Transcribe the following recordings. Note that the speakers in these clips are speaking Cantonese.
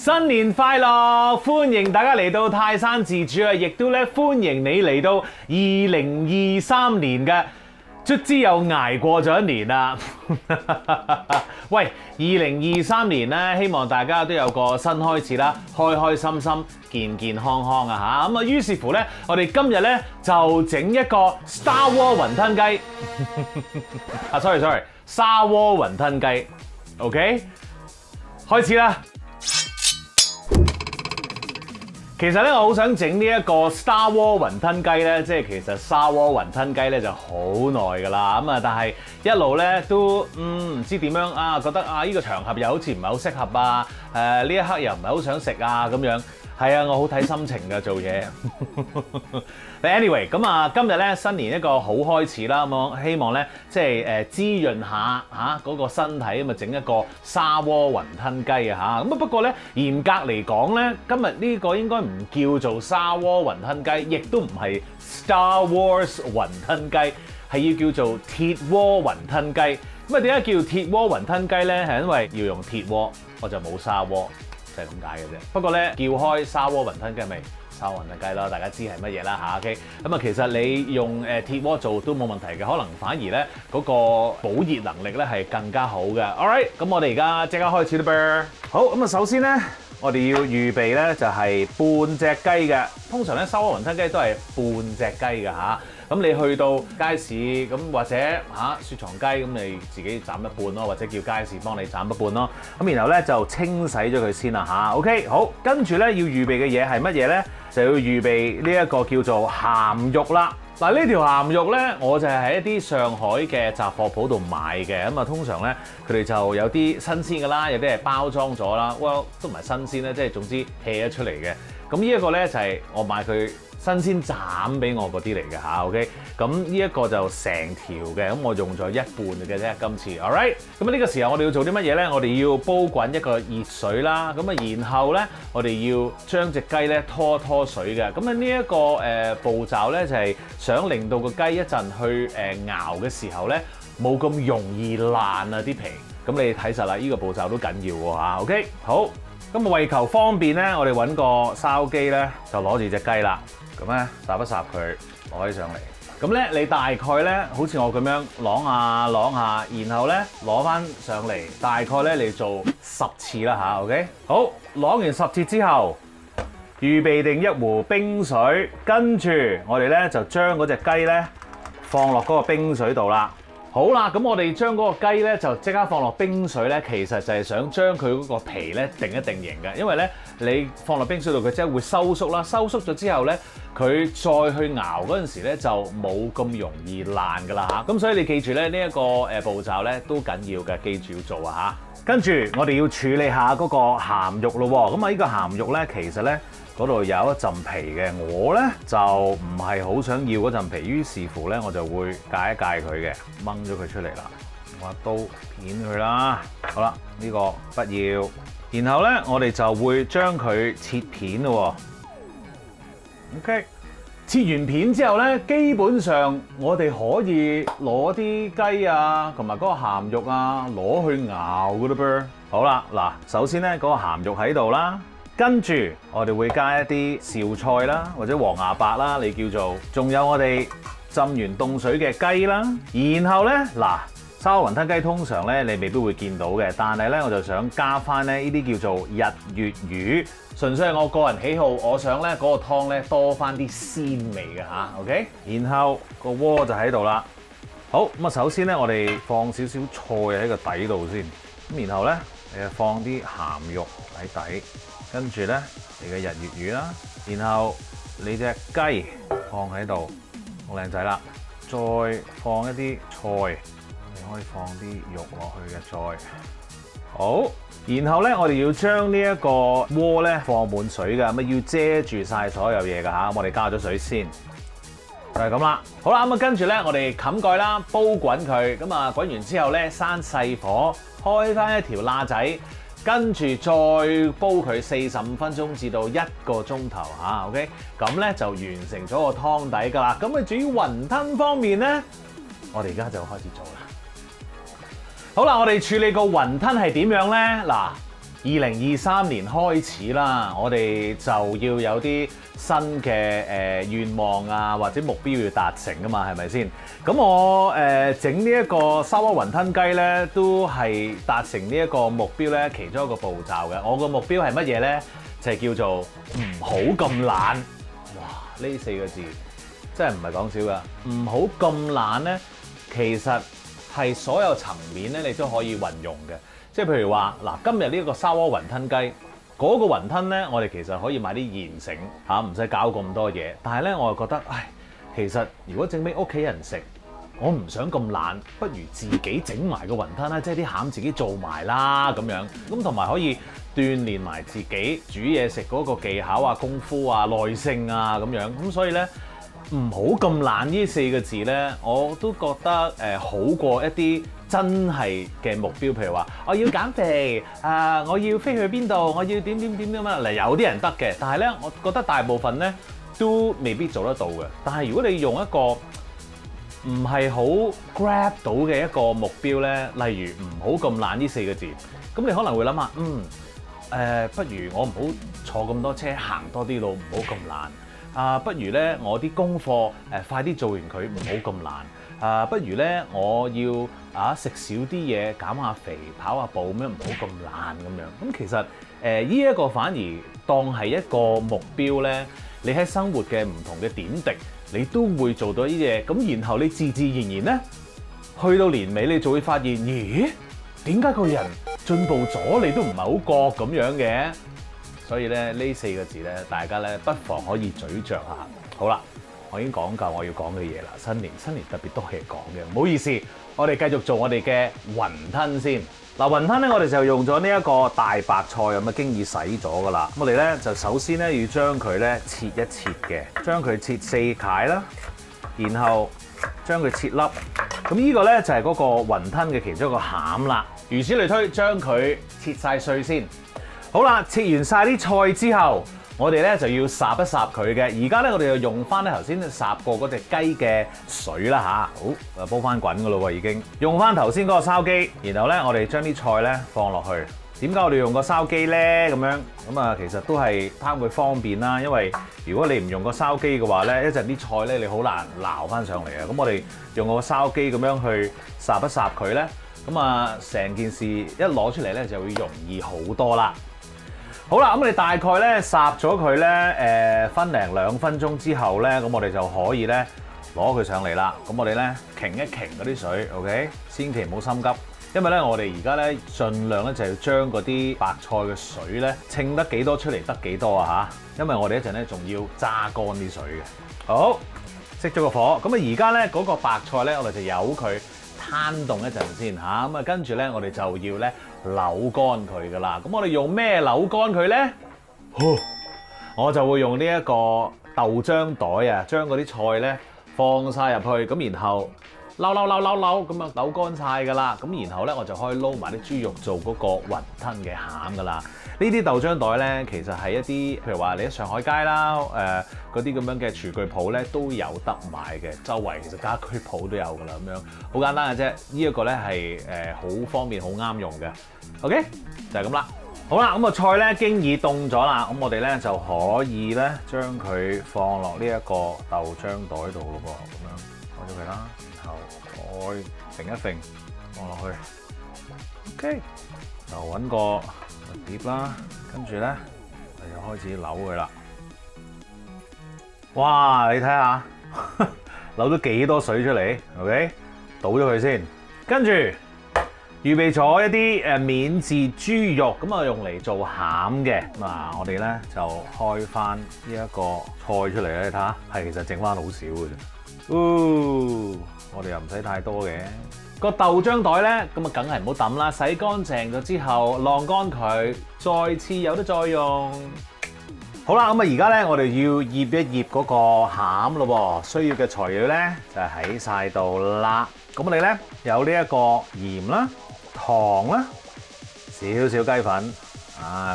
新年快樂！歡迎大家嚟到泰山自主啊，亦都咧歡迎你嚟到2023年嘅，卒之又捱過咗一年啦。喂，2023年咧，希望大家都有個新開始啦，開開心心、健健康康啊嚇。咁啊，於是乎咧，我哋今日咧就整一個 Star Wars 雲吞雞。啊，sorry，沙鍋雲吞雞。OK， 開始啦。其實咧，我好想整呢一個 Star Wars 雲吞雞咧，即係其實沙鍋雲吞雞咧就好耐㗎啦。咁啊，但係一路咧都唔知點樣啊，覺得啊呢個場合又好似唔係好適合啊，呢一刻又唔係好想食啊咁樣。係啊，我好睇心情㗎做嘢。Anyway， 咁啊，今日咧新年一個好開始啦，咁我希望咧即係滋潤下嚇嗰個身體，咁啊整一個沙鍋雲吞雞啊嚇。咁啊不過咧嚴格嚟講咧，今日呢個應該唔叫做沙鍋雲吞雞，亦都唔係 Star Wars 雲吞雞，係要叫做鐵鍋雲吞雞。咁啊點解叫鐵鍋雲吞雞咧？係因為要用鐵鍋，我就冇砂鍋。就係咁解嘅啫。不過咧，叫開沙鍋雲吞雞咪沙鍋雲吞雞咯，大家知係乜嘢啦嚇。OK， 咁啊，其實你用鐵鍋做都冇問題嘅，可能反而咧嗰個保熱能力咧係更加好嘅。All right， 咁我哋而家即刻開始啦噃。好，咁啊，首先咧，我哋要預備咧就係半隻雞嘅。通常咧沙鍋雲吞雞都係半隻雞嘅嚇。咁你去到街市咁或者雪藏雞咁，你自己斬一半咯，或者叫街市幫你斬一半咯。咁然後咧就清洗咗佢先啦嚇。OK， 好，跟住咧要預備嘅嘢係乜嘢咧？就要預備呢一個叫做鹹肉啦。嗱，呢條鹹肉咧，我就係喺一啲上海嘅雜貨鋪度買嘅。咁啊，通常咧佢哋就有啲新鮮㗎啦，有啲係包裝咗啦。Well，都唔係新鮮咧，即係總之 hea 咗出嚟嘅。咁呢一個咧就係我買佢新鮮斬俾我嗰啲嚟嘅嚇 ，OK， 咁呢一個就成條嘅，咁我用咗一半嘅啫，今次 ，all right， 咁呢個時候我哋要做啲乜嘢咧？我哋要煲滾一個熱水啦，咁啊然後咧我哋要將隻雞咧拖水嘅，咁啊呢一個步驟咧就係想令到個雞一陣去熬嘅時候咧冇咁容易爛啊啲皮，咁你睇實啦，呢個步驟都緊要喎嚇 ，OK， 好，咁啊為求方便咧，我哋揾個燒機咧就攞住隻雞啦。咁咧，烚一烚佢攞起上嚟。咁咧，你大概咧，好似我咁樣啷下，然後咧攞翻上嚟，大概咧你做10次啦嚇 ，OK？ 好，攞完10次之後，預備定一壺冰水，跟住我哋咧就將嗰隻雞咧放落嗰個冰水度啦。好啦，咁我哋將嗰個雞咧就即刻放落冰水咧，其實就係想將佢嗰個皮咧定一定型嘅，因為咧你放落冰水度佢即係會收縮啦，收縮咗之後咧佢再去熬嗰陣時咧就冇咁容易爛噶啦嚇，咁所以你記住咧呢一個步驟咧都緊要嘅，記住要做啊嚇。跟住我哋要處理下嗰個鹹肉咯喎，咁啊呢個鹹肉咧其實咧嗰度有一陣皮嘅，我咧就唔係好想要嗰陣皮，於是乎咧我就會戒一戒佢嘅，掹咗佢出嚟啦，我把刀片佢啦，好啦，呢個不要，然後咧我哋就會將佢切片咯喎 ，OK， 切完片之後咧，基本上我哋可以攞啲雞啊同埋嗰個鹹肉啊攞去熬噶啦噃，好啦，嗱，首先咧嗰個鹹肉喺度啦。跟住我哋會加一啲紹菜啦，或者黃芽白啦，你叫做，仲有我哋浸完凍水嘅雞啦。然後咧，嗱，沙鍋雲吞雞通常咧你未必會見到嘅，但係咧我就想加翻咧呢啲叫做日月魚，純粹係我個人喜好，我想咧嗰個湯咧多翻啲鮮味嘅嚇 ，OK。然後個鍋就喺度啦。好，咁啊首先咧我哋放少少菜喺個底度先，咁然後咧你就放啲鹹肉喺底。跟住咧，你嘅日月魚啦，然後你隻雞放喺度，好靚仔啦。再放一啲菜，你可以放啲肉落去嘅再。好，然後咧，我哋要將呢一個鍋咧放滿水㗎，咁要遮住晒所有嘢㗎嚇。我哋加咗水先，就係咁啦。好啦，咁啊跟住咧，我哋冚蓋啦，煲滾佢。咁啊滾完之後咧，閂細火，開翻一條罅仔。跟住再煲佢45分鐘至到1個鐘頭嚇 ，OK， 咁咧就完成咗個湯底㗎啦。咁啊至於雲吞方面咧，我哋而家就開始做啦。好啦，我哋處理個雲吞係點樣咧？嗱， 2023年開始啦，我哋就要有啲新嘅願望啊，或者目標要達成㗎嘛，係咪先？咁我整呢一個沙窩雲吞雞咧，都係達成呢一個目標咧，其中一個步驟嘅。我個目標係乜嘢咧？就係叫做唔好咁懶。哇！呢4個字真係唔係講笑㗎。唔好咁懶咧，其實係所有層面咧，你都可以運用嘅。即係譬如話，嗱，今日呢一個沙窩雲吞雞，嗰個雲吞咧，我哋其實可以買啲現成嚇，唔使搞咁多嘢。但係咧，我又覺得，唉，其實如果整俾屋企人食，我唔想咁懶，不如自己整埋個雲吞啦，即係啲餡自己做埋啦咁樣。咁同埋可以鍛鍊埋自己煮嘢食嗰個技巧啊、功夫啊、耐性啊咁樣。咁所以咧，唔好咁懶呢4個字咧，我都覺得好過一啲真係嘅目標，譬如話我要減肥我要飛去邊度，我要點咁啊。嗱，有啲人得嘅，但係咧，我覺得大部分咧都未必做得到嘅。但係如果你用一個唔係好 grab 到嘅一個目標咧，例如唔好咁懶呢4個字，咁你可能會諗下，不如我唔好坐咁多車，行多啲路，唔好咁懶。不如咧我啲功課快啲做完佢，唔好咁懶。不如咧我要食少啲嘢，減下肥，跑下步咁樣，唔好咁懶咁樣。咁其實呢一個反而當係一個目標咧，你喺生活嘅唔同嘅點滴，你都會做到呢啲嘢。咁然後你自自然然咧，去到年尾你就會發現，咦？點解個人進步咗，你都唔係好覺咁樣嘅？所以咧，呢4個字咧，大家咧不妨可以咀嚼下。好啦，我已經講夠我要講嘅嘢啦。新年特別多嘢講嘅，唔好意思，我哋繼續做我哋嘅雲吞先。嗱，雲吞咧，我哋就用咗呢一個大白菜咁啊，經已洗咗噶啦。咁我哋咧就首先咧要將佢咧切一切嘅，將佢切4塊啦，然後將佢切粒。咁呢個咧就係嗰個雲吞嘅其中一個餡啦。如此類推，將佢切晒碎先。好啦，切完晒啲菜之後，我哋咧就要烚一烚佢嘅。而家咧我哋就用翻咧頭先烚過嗰隻雞嘅水啦嚇。好，煲翻滾噶咯喎已經。用翻頭先嗰個燒雞，然後咧我哋將啲菜咧放落去。點解我哋用個燒雞咧？咁樣咁啊，其實都係貪佢方便啦。因為如果你唔用個燒雞嘅話咧，一陣啲菜咧你好難撈翻上嚟啊。咁我哋用個燒雞咁樣去烚一烚佢咧，咁啊成件事一攞出嚟咧就會容易好多啦。好啦，咁我哋大概咧烚咗佢咧，分零2分鐘之後咧，咁我哋就可以咧攞佢上嚟啦。咁我哋咧擎一擎嗰啲水 ，OK， 千祈唔好心急，因為咧我哋而家咧盡量咧就要將嗰啲白菜嘅水咧稱得幾多出嚟得幾多啊嚇，因為我哋一陣咧仲要揸乾啲水嘅。好，熄咗個火，咁啊而家咧嗰個白菜咧，我哋就由佢攤凍一陣先嚇，咁啊跟住咧我哋就要咧扭乾佢噶啦。咁我哋用咩扭乾佢咧？我就會用呢一個豆漿袋啊，將嗰啲菜咧放晒入去，咁然後扭咁啊扭乾晒噶啦。咁然後咧我就可以撈埋啲豬肉做嗰個雲吞嘅餡噶啦。呢啲豆漿袋咧，其實係一啲譬如話你喺上海街啦，嗰啲咁樣嘅廚具鋪咧都有得買嘅，周圍其實家居鋪都有噶啦，咁樣好簡單嘅啫。呢一個咧係好方便、好啱用嘅。OK， 就係咁啦。好啦，咁個菜咧經已凍咗啦，咁我哋咧就可以咧將佢放落呢一個豆漿袋度咯噃，咁樣放咗佢啦，然後再揈一揈放落去。OK， 就揾個碟啦，跟住咧就開始扭佢啦。哇！你睇下扭咗幾多水出嚟 ，OK？ 倒咗佢先，跟住預備咗一啲免治豬肉，咁啊用嚟做餡嘅。嗱，我哋咧就開翻呢一個菜出嚟咧，你睇下，係其實剩翻好少嘅啫。我哋又唔使太多嘅。個豆漿袋咧，咁啊梗係唔好抌啦，洗乾淨咗之後晾乾佢，再次有得再用。好啦，咁啊而家咧我哋要醃一醃嗰個餡咯喎，需要嘅材料咧就喺晒度啦。咁我哋咧有呢一個鹽啦、糖啦、少少雞粉，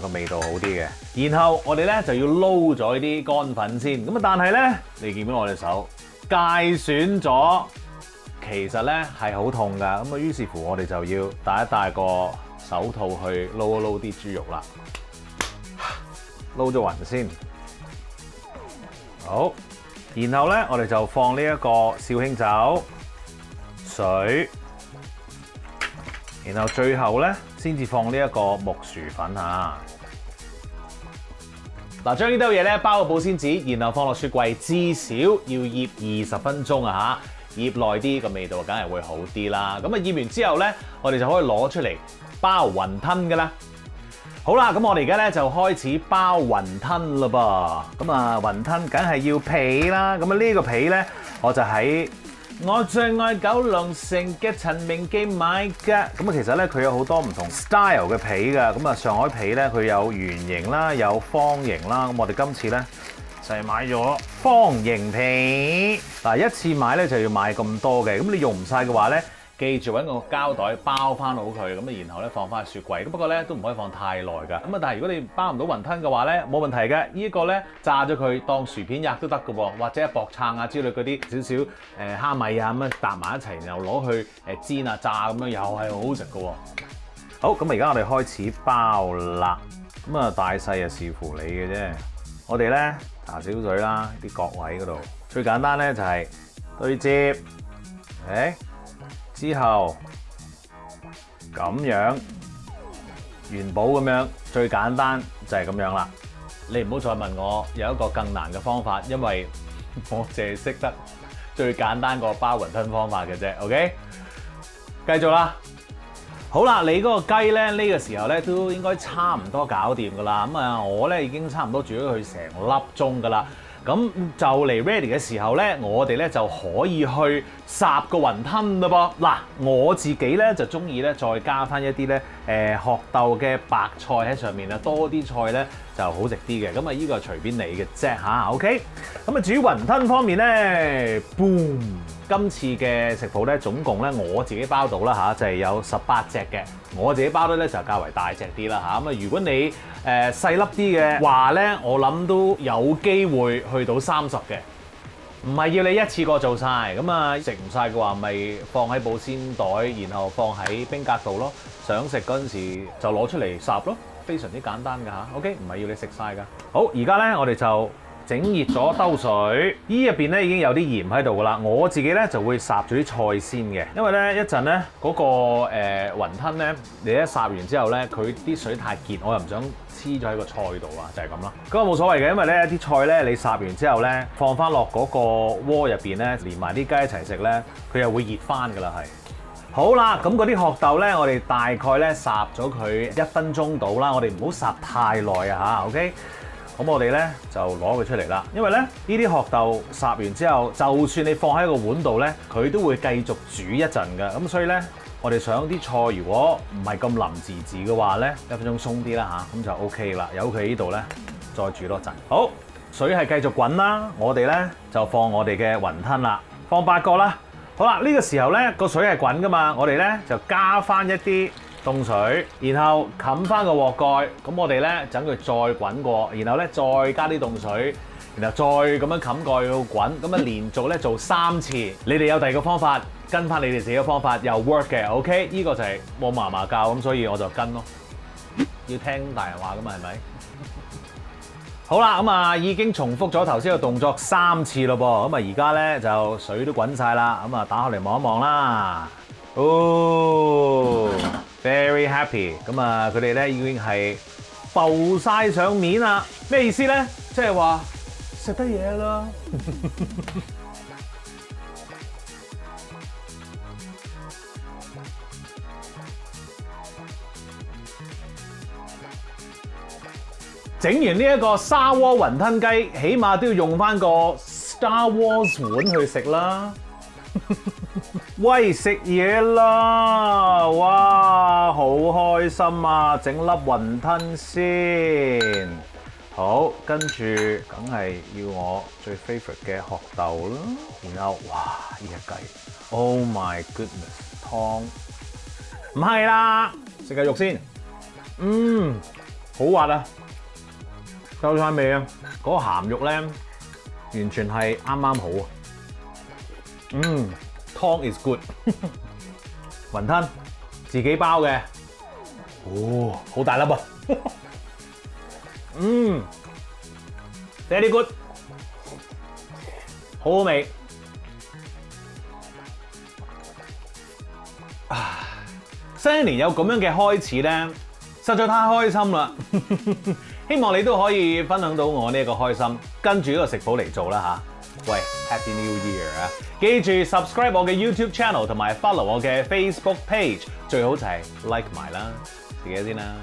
個味道好啲嘅。然後我哋咧就要撈咗呢啲乾粉先。咁啊但係咧，你見到我隻手界損咗。其實咧係好痛㗎，咁啊於是乎我哋就要帶一帶個手套去撈一撈啲豬肉啦，撈咗勻先。好，然後咧我哋就放呢一個紹興酒、水，然後最後咧先至放呢一個木薯粉嚇。嗱，將呢兜嘢咧包個保鮮紙，然後放落雪櫃，至少要醃20分鐘啊嚇，醃耐啲個味道梗係會好啲啦。咁啊醃完之後咧，我哋就可以攞出嚟包雲吞㗎啦。好啦，咁我哋而家咧就開始包雲吞啦噃。咁啊雲吞梗係要皮啦。咁啊呢個皮咧，我就喺我最愛九龍城嘅陳明記買㗎。咁啊其實咧佢有好多唔同 style 嘅皮㗎。咁啊上海皮咧佢有圓形啦，有方形啦。咁我哋今次咧就係買咗方形皮。嗱，一次買咧就要買咁多嘅。咁你用唔晒嘅話咧，記住揾個膠袋包翻好佢，咁啊然後咧放翻喺雪櫃。咁不過咧都唔可以放太耐㗎。咁啊但係如果你包唔到雲吞嘅話咧，冇問題嘅。呢個咧炸咗佢當薯片吔都得㗎喎，或者薄撐啊之類嗰啲少少蝦米啊咁樣搭埋一齊，然後攞去煎啊炸咁樣又係好好食㗎喎。好，咁而家我哋開始包啦。咁啊大細啊視乎你嘅啫。我哋咧搽少水啦，啲角位嗰度。最簡單咧就係對接，之後咁樣元寶咁樣，最簡單就係咁樣啦。你唔好再問我有一個更難嘅方法，因為我淨係識得最簡單個包雲吞方法嘅啫。OK， 繼續啦。好啦，你嗰個雞咧呢個時候咧都應該差唔多搞掂噶啦。咁啊，我咧已經差唔多煮咗佢成粒鐘噶啦。咁就嚟 ready 嘅時候咧，我哋咧就可以去烚個雲吞嘞噃。嗱，我自己咧就中意咧再加翻一啲咧學豆嘅白菜喺上面啊，多啲菜咧就好食啲嘅。咁啊，呢個係隨便你嘅啫嚇。OK， 咁啊至於雲吞方面咧 ，boom！ 今次嘅食譜咧總共咧我自己包到啦嚇，就係有18隻嘅。我自己包得咧就較為大隻啲啦嚇。咁啊，如果你細粒啲嘅話咧，我諗都有機會去到30嘅。唔係要你一次過做晒，咁啊食唔晒嘅話，咪放喺保鮮袋，然後放喺冰格度咯。想食嗰陣時就攞出嚟烚咯，非常之簡單㗎嚇。OK， 唔係要你食晒㗎。好，而家咧我哋就整熱咗兜水，依入邊咧已經有啲鹽喺度㗎啦。我自己咧就會烚咗啲菜先嘅，因為咧一陣咧嗰個雲吞咧，你一烚完之後咧，佢啲水太結，我又唔想黐咗喺個菜度啊，就係咁啦。咁啊冇所謂嘅，因為咧啲菜咧你烚完之後咧，放翻落嗰個鍋入邊咧，連埋啲雞一齊食咧，佢又會熱翻㗎啦，係。好啦，咁嗰啲學豆咧，我哋大概咧烚咗佢1分鐘到啦，我哋唔好烚太耐啊嚇 ，OK。咁我哋咧就攞佢出嚟啦，因為咧呢啲學豆烚完之後，就算你放喺個碗度咧，佢都會繼續煮一陣㗎。咁所以咧，我哋想啲菜如果唔係咁腍滋滋嘅話咧，1分鐘鬆啲啦嚇，咁就 OK 啦。由佢呢度咧再煮多陣。好，水係繼續滾啦，我哋咧就放我哋嘅雲吞啦，放8個啦。好啦，呢個時候咧個水係滾㗎嘛，我哋咧就加翻一啲凍水，然後冚翻個鑊蓋，咁我哋咧等佢再滾過，然後咧再加啲凍水，然後再咁樣冚蓋去滾，咁啊連續咧做3次。你哋有第二個方法，跟翻你哋自己嘅方法又 work 嘅 ，OK？ 呢個就係我嫲嫲教，咁所以我就跟咯。要聽大人話㗎嘛，係咪？好啦，咁啊已經重複咗頭先嘅動作3次咯噃，咁啊而家咧就水都滾晒啦，咁啊打開嚟望一望啦。哦，very happy！ 咁啊，佢哋咧已經係浮晒上面啦。咩意思咧？即係話食得嘢啦。整完呢一個沙鍋雲吞雞，起碼都要用翻個 Star Wars 碗去食啦。喂，食嘢啦！哇，好開心啊！整粒雲吞先，好，跟住梗係要我最 favorite 嘅學豆啦。然後，哇，呢隻雞 ，Oh my goodness， 湯唔係啦，食下肉先，好滑啊，夠晒味啊！嗰個鹹肉咧，完全係啱啱好啊！湯 is good， 雲吞自己包嘅，哦，好大粒啊！very good， 好好味。新一年有咁樣嘅開始咧，實在太開心啦！希望你都可以分享到我呢一個開心，跟住呢個食譜嚟做啦嚇。喂 ，Happy New Year 啊！記住 subscribe 我嘅 YouTube channel 同埋 follow 我嘅 Facebook page， 最好就係 like 埋啦，自己先啦。